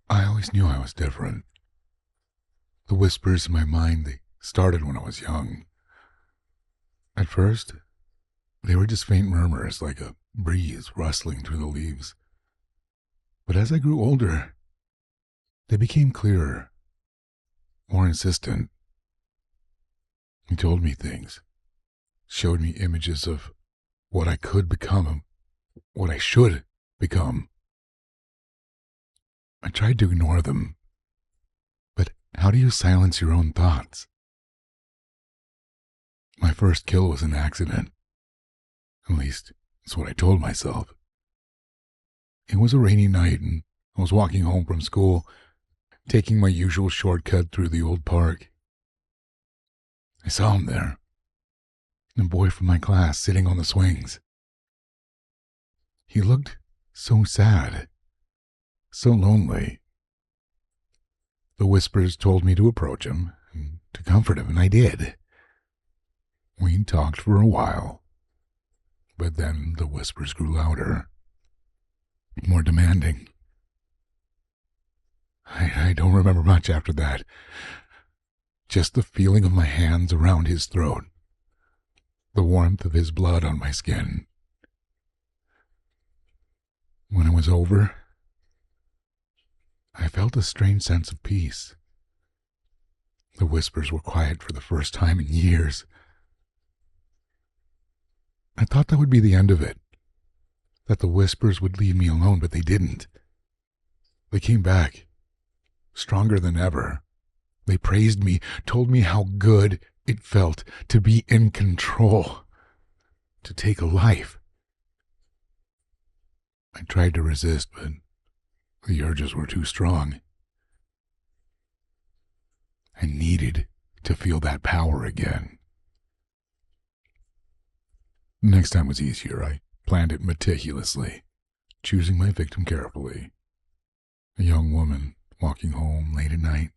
I always knew I was different. The whispers in my mind, they started when I was young. At first, they were just faint murmurs like a breeze rustling through the leaves. But as I grew older, they became clearer, more insistent. He told me things, showed me images of what I could become, what I should become. I tried to ignore them, but how do you silence your own thoughts? My first kill was an accident. At least, that's what I told myself. It was a rainy night, and I was walking home from school, taking my usual shortcut through the old park. I saw him there, a boy from my class sitting on the swings. He looked so sad, so lonely. The whispers told me to approach him, and to comfort him, and I did. We talked for a while, but then the whispers grew louder, more demanding. I don't remember much after that. Just the feeling of my hands around his throat, the warmth of his blood on my skin. When it was over, I felt a strange sense of peace. The whispers were quiet for the first time in years. I thought that would be the end of it, that the whispers would leave me alone, but they didn't. They came back, stronger than ever. They praised me, told me how good it felt to be in control, to take a life. I tried to resist, but the urges were too strong. I needed to feel that power again. Next time was easier. I planned it meticulously, choosing my victim carefully. A young woman walking home late at night.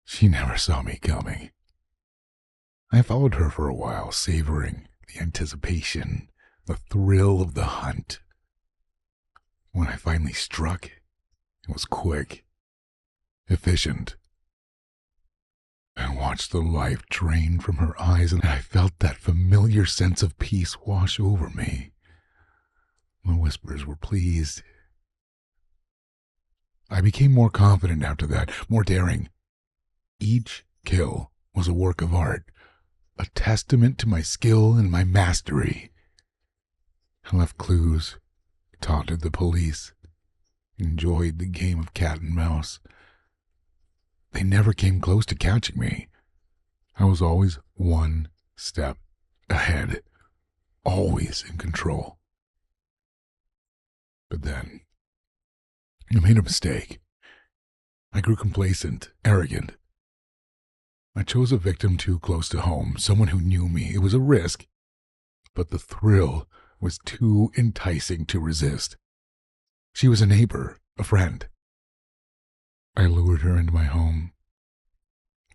She never saw me coming. I followed her for a while, savoring the anticipation, the thrill of the hunt. When I finally struck, it was quick, efficient. I watched the life drain from her eyes, and I felt that familiar sense of peace wash over me. The whispers were pleased. I became more confident after that, more daring. Each kill was a work of art, a testament to my skill and my mastery. I left clues, taunted the police, enjoyed the game of cat and mouse. They never came close to catching me. I was always one step ahead, always in control. But then, I made a mistake. I grew complacent, arrogant. I chose a victim too close to home, someone who knew me. It was a risk, but the thrill was too enticing to resist. She was a neighbor, a friend. I lured her into my home,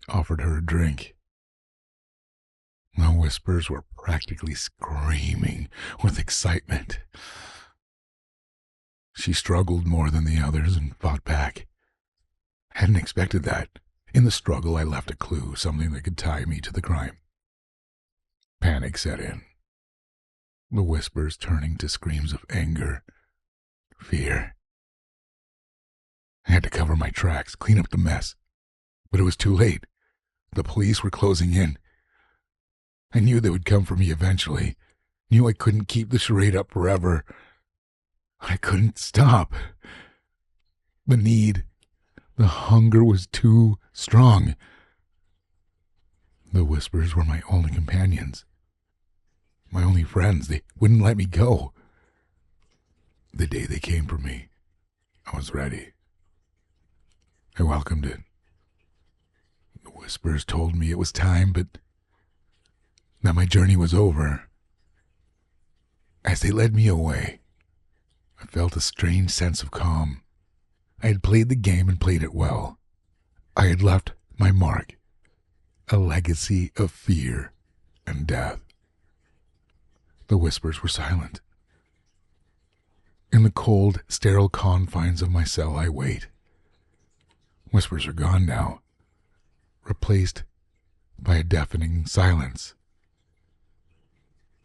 offered her a drink. The whispers were practically screaming with excitement. She struggled more than the others and fought back. I hadn't expected that. In the struggle, I left a clue, something that could tie me to the crime. Panic set in, the whispers turning to screams of anger, fear. I had to cover my tracks, clean up the mess. But it was too late. The police were closing in. I knew they would come for me eventually. Knew I couldn't keep the charade up forever. I couldn't stop. The need, the hunger was too strong. The whispers were my only companions. My only friends. They wouldn't let me go. The day they came for me, I was ready. I welcomed it. The whispers told me it was time, but that my journey was over. As they led me away, I felt a strange sense of calm. I had played the game and played it well. I had left my mark, a legacy of fear and death. The whispers were silent. In the cold, sterile confines of my cell, I wait. Whispers are gone now, replaced by a deafening silence.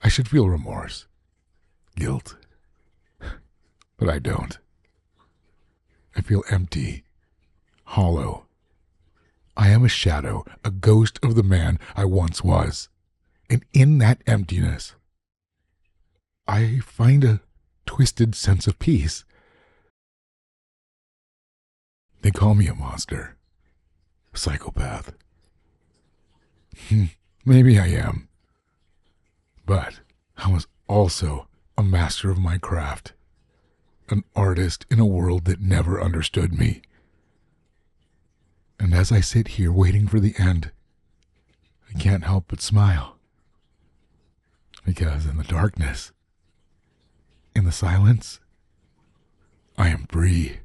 I should feel remorse, guilt, but I don't. I feel empty, hollow. I am a shadow, a ghost of the man I once was. And in that emptiness, I find a twisted sense of peace. They call me a monster, a psychopath. Maybe I am. But I was also a master of my craft, an artist in a world that never understood me. And as I sit here waiting for the end, I can't help but smile. Because in the darkness, in the silence, I am free.